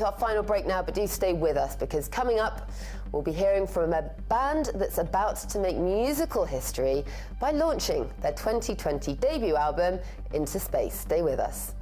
to our final break now, but do stay with us because coming up, we'll be hearing from a band that's about to make musical history by launching their 2020 debut album, Into Space. Stay with us.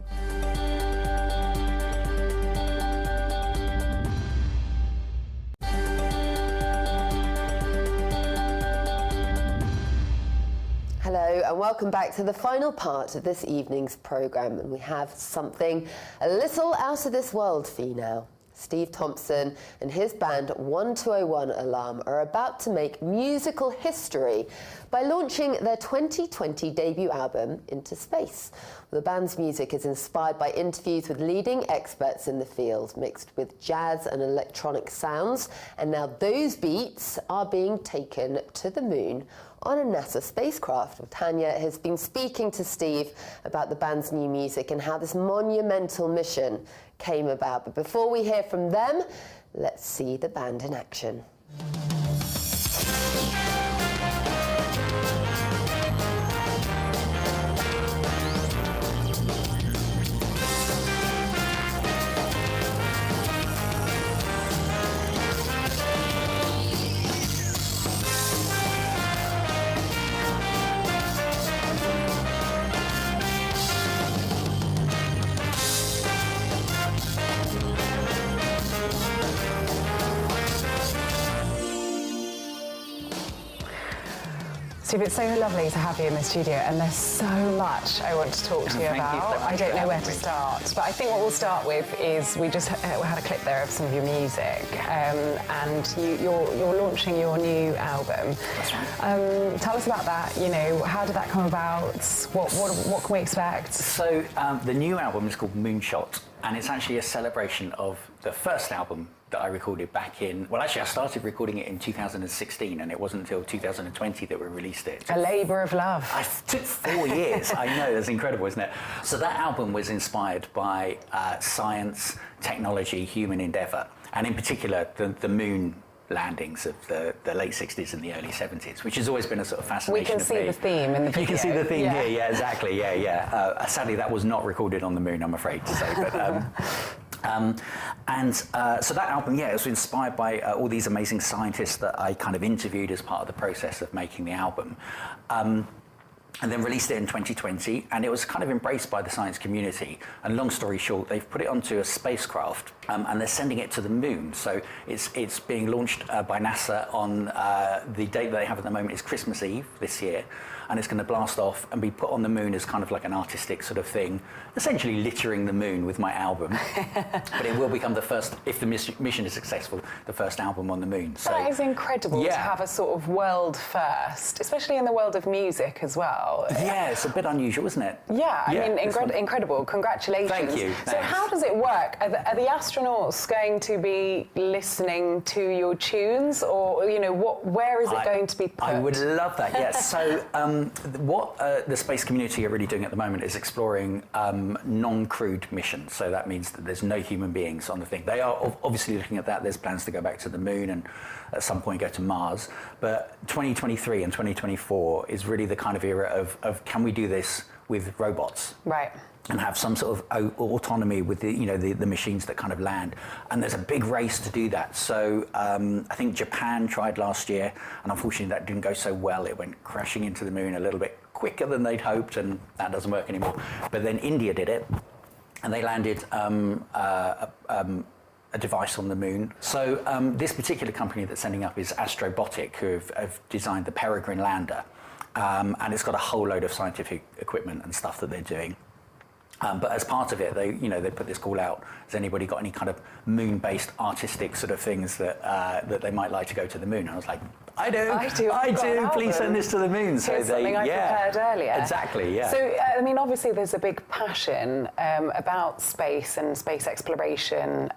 Hello and welcome back to the final part of this evening's programme, and we have something a little out of this world for you now. Steve Thompson and his band 1201 Alarm are about to make musical history by launching their 2020 debut album, Into Space. The band's music is inspired by interviews with leading experts in the field, mixed with jazz and electronic sounds, and now those beats are being taken to the moon on a NASA spacecraft. Tanya has been speaking to Steve about the band's new music and how this monumental mission came about. But before we hear from them, let's see the band in action. Steve, it's so lovely to have you in the studio, and there's so much I want to talk to you about. I don't know where to start, but I think what we'll start with is we just had a clip there of some of your music, and you're launching your new album. That's right. Tell us about that. You know, how did that come about? What can we expect? So the new album is called Moonshot, and it's actually a celebration of the first album that I recorded back in, well, actually I started recording it in 2016, and it wasn't until 2020 that we released it. A labour of love. It took 4 years. I know, that's incredible, isn't it? So that album was inspired by science, technology, human endeavour, and in particular the moon landings of the late 60s and the early 70s, which has always been a sort of fascination of me. We can see the theme in the video. You can see the theme here, yeah, exactly, yeah. Sadly, that was not recorded on the moon, I'm afraid to say, but... So that album, it was inspired by all these amazing scientists that I kind of interviewed as part of the process of making the album. And then released it in 2020, and it was kind of embraced by the science community. And long story short, they've put it onto a spacecraft, and they're sending it to the moon. So it's being launched by NASA on the date that they have at the moment is Christmas Eve this year, and it's going to blast off and be put on the moon as kind of like an artistic sort of thing, essentially littering the moon with my album. But it will become the first, if the mission is successful, the first album on the moon. So that is incredible to have a sort of world first, especially in the world of music as well. Yeah, it's a bit unusual, isn't it? Yeah, I mean, incredible. Congratulations. Thank you. So how does it work? Are the astronauts going to be listening to your tunes, or, you know, where is it going to be put? I would love that, yes. So what the space community are really doing at the moment is exploring non-crewed missions. So that means that there's no human beings on the thing. They are obviously looking at that. There's plans to go back to the moon and at some point go to Mars. But 2023 and 2024 is really the kind of era of can we do this with robots? Right. And have some sort of autonomy with the machines that kind of land. And there's a big race to do that. So I think Japan tried last year, and unfortunately that didn't go so well. It went crashing into the moon a little bit quicker than they'd hoped, and that doesn't work anymore. But then India did it, and they landed a device on the moon. So this particular company that's sending up is Astrobotic, who have designed the Peregrine lander. And it's got a whole load of scientific equipment and stuff that they're doing. But as part of it, they put this call out. Has anybody got any kind of moon-based artistic sort of things that they might like to go to the moon? And I was like, I do. Please send this to the moon. So something I prepared earlier. Exactly, yeah. So I mean, obviously, there's a big passion about space and space exploration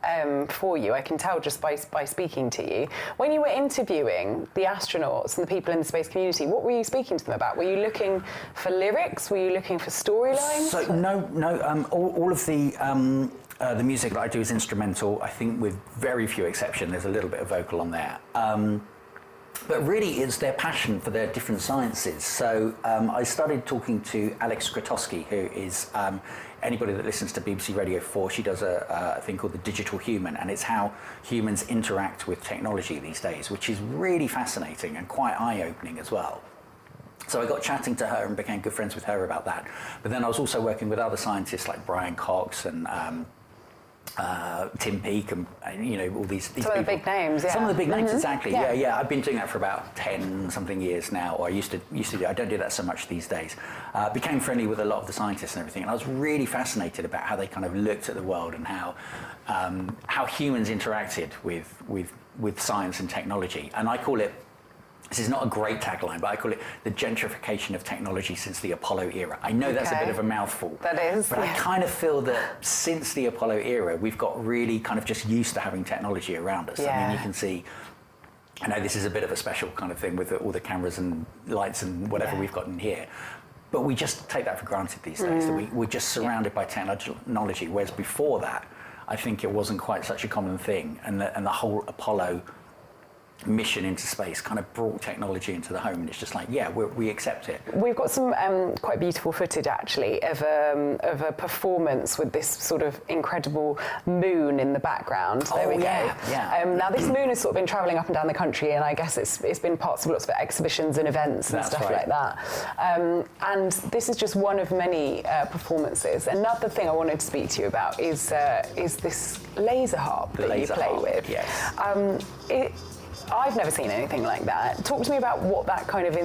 for you. I can tell just by speaking to you. When you were interviewing the astronauts and the people in the space community, what were you speaking to them about? Were you looking for lyrics? Were you looking for storylines? So no. All of the music that I do is instrumental. I think with very few exceptions, there's a little bit of vocal on there. But really, it's their passion for their different sciences. So I started talking to Alex Skritowski, who is anybody that listens to BBC Radio 4. She does a thing called The Digital Human, and it's how humans interact with technology these days, which is really fascinating and quite eye-opening as well. So I got chatting to her and became good friends with her about that. But then I was also working with other scientists like Brian Cox and Tim Peake and all these some people. of the big names, yeah. Some of the big names, exactly. Yeah. Yeah. I've been doing that for about 10 something years now, or I used to do. I don't do that so much these days. Became friendly with a lot of the scientists and everything, and I was really fascinated about how they kind of looked at the world and how humans interacted with science and technology. And I call it. This is not a great tagline, but I call it the gentrification of technology since the Apollo era. I know that's a bit of a mouthful. That is. But I kind of feel that since the Apollo era, we've got really kind of just used to having technology around us. Yeah. I mean, you can see, I know this is a bit of a special kind of thing with all the cameras and lights and whatever we've got in here. But we just take that for granted these days, that we're just surrounded by technology, whereas before that, I think it wasn't quite such a common thing. And the whole Apollo mission into space kind of brought technology into the home, and it's just like, we accept it. We've got some quite beautiful footage actually of a performance with this sort of incredible moon in the background. There we go. Yeah. Now this moon has sort of been travelling up and down the country, and I guess it's been parts of lots of exhibitions and events and stuff like that. And this is just one of many performances. Another thing I wanted to speak to you about is this laser harp that you play with. Yes. I've never seen anything like that. Talk to me about what that kind of,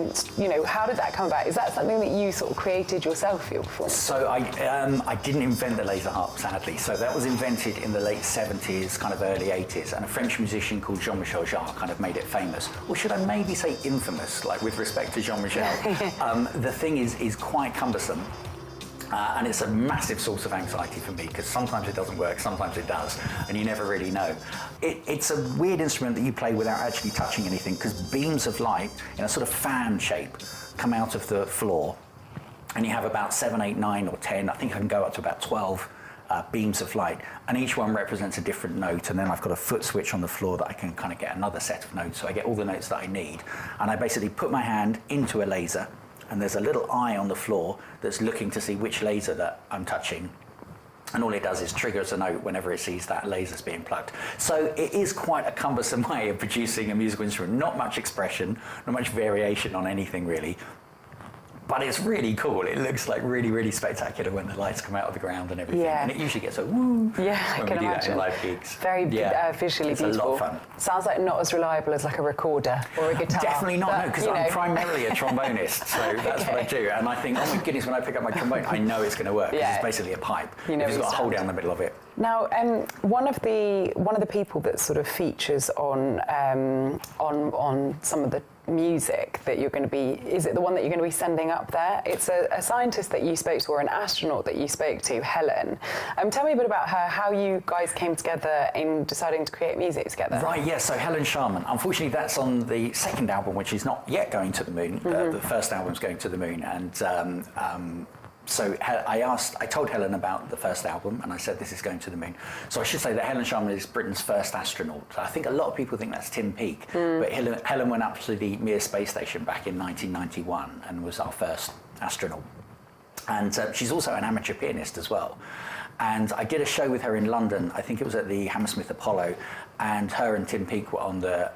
how did that come about? Is that something that you sort of created yourself for your performance? So I didn't invent the laser harp, sadly. So that was invented in the late 70s, kind of early 80s, and a French musician called Jean-Michel Jarre kind of made it famous. Or should I maybe say infamous, like with respect to Jean-Michel? The thing is quite cumbersome. And it's a massive source of anxiety for me, because sometimes it doesn't work, sometimes it does, and you never really know. It's a weird instrument that you play without actually touching anything, because beams of light in a sort of fan shape come out of the floor, and you have about 7, 8, 9 or 10, I think I can go up to about 12 beams of light, and each one represents a different note, and then I've got a foot switch on the floor that I can kind of get another set of notes, so I get all the notes that I need, and I basically put my hand into a laser, and there's a little eye on the floor that's looking to see which laser that I'm touching. And all it does is triggers a note whenever it sees that laser's being plugged. So it is quite a cumbersome way of producing a musical instrument. Not much expression, not much variation on anything really. But it's really cool. It looks like really, really spectacular when the lights come out of the ground and everything. Yeah. And it usually gets a woo when we do that in live gigs. Very visually it's beautiful. It's a lot of fun. Sounds like not as reliable as like a recorder or a guitar. Definitely not, no, because I'm primarily a trombonist, so that's what I do. And I think, oh my goodness, when I pick up my trombone, I know it's going to work, because it's basically a pipe. You've just got a hole down the middle of it. Now, one of the people that sort of features on some of the music that you're going to be, is it the one that you're going to be sending up there? It's a scientist that you spoke to, or an astronaut that you spoke to, Helen. Tell me a bit about her, how you guys came together in deciding to create music together. Right, yes, so Helen Sharman. Unfortunately, that's on the second album, which is not yet going to the moon. The first album's going to the moon, and so I told Helen about the first album, and I said this is going to the moon. So I should say that Helen Sharman is Britain's first astronaut. I think a lot of people think that's Tim Peake, but Helen went up to the Mir space station back in 1991 and was our first astronaut. And she's also an amateur pianist as well. And I did a show with her in London. I think it was at the Hammersmith Apollo, and her and Tim Peake were on the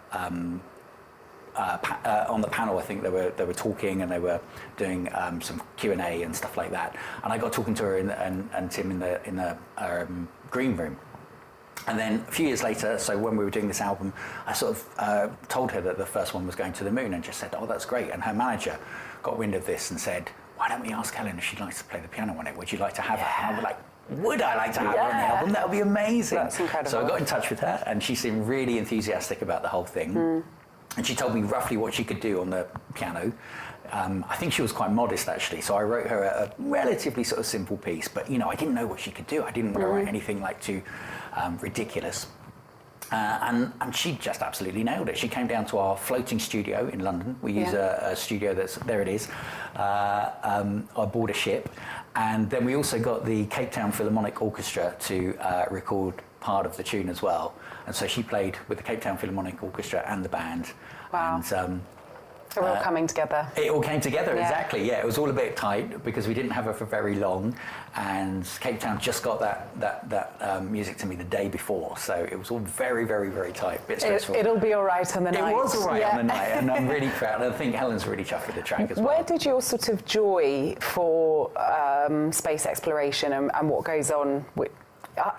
panel. I think they were talking, and they were doing some Q&A and stuff like that. And I got talking to her and Tim in the green room. And then a few years later, so when we were doing this album, I sort of told her that the first one was going to the moon, and just said, "Oh, that's great." And her manager got wind of this and said, "Why don't we ask Helen if she'd like to play the piano on it? Would you like to have her?" And I was like, would I like to have her on the album? That would be amazing. That's incredible. So I got in touch with her, and she seemed really enthusiastic about the whole thing. And she told me roughly what she could do on the piano. I think she was quite modest, actually, so I wrote her a relatively sort of simple piece, but, I didn't know what she could do. I didn't want to write anything like too ridiculous. And she just absolutely nailed it. She came down to our floating studio in London. We use a studio there it is, aboard a ship. And then we also got the Cape Town Philharmonic Orchestra to record part of the tune as well. And so she played with the Cape Town Philharmonic Orchestra and the band. Wow. And We're all coming together. it all came together, Yeah. exactly. Yeah, it was all a bit tight because we didn't have her for very long, and Cape Town just got that music to me the day before, so it was all very, very, very tight. A bit stressful. It'll be all right on the night. It was all right Yeah. on the night, and I'm really proud. I think Helen's really chuffed with the track as well. Where did your sort of joy for space exploration and what goes on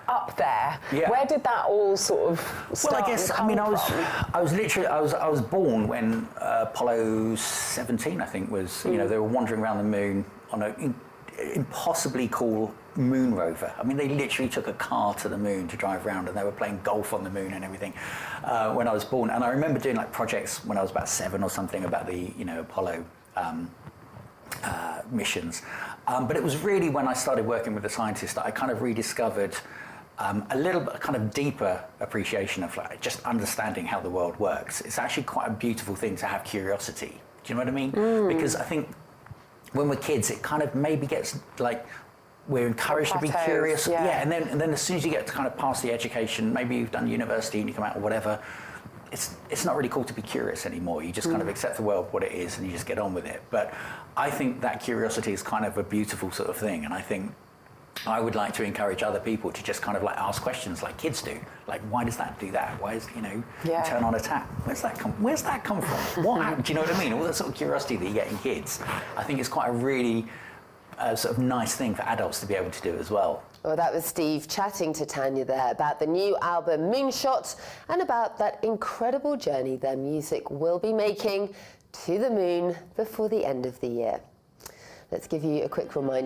up there? Yeah. Where did that all sort of start? Well, I guess and come from? I was born when Apollo 17, I think, was. You know, they were wandering around the moon on an impossibly cool moon rover. I mean, they literally took a car to the moon to drive around, and they were playing golf on the moon and everything when I was born. And I remember doing like projects when I was about 7 or something about the Apollo missions. But it was really when I started working with the scientists that I kind of rediscovered a little bit kind of deeper appreciation of like just understanding how the world works. It's actually quite a beautiful thing to have curiosity. Do you know what I mean? Because I think when we're kids, it kind of maybe gets like we're encouraged to be curious. Yeah. And then as soon as you get to kind of past the education, maybe you've done university and you come out or whatever, it's not really cool to be curious anymore. You just kind of accept the world what it is and you just get on with it. But I think that curiosity is kind of a beautiful sort of thing, and I think I would like to encourage other people to just kind of like ask questions like kids do. Like, why does that do that? Why is, turn on a tap? Where's that come from? What happened? Do you know what I mean? All that sort of curiosity that you get in kids, I think it's quite a really sort of nice thing for adults to be able to do as well. Well, that was Steve chatting to Tanya there about the new album Moonshot and about that incredible journey their music will be making to the moon before the end of the year. Let's give you a quick reminder.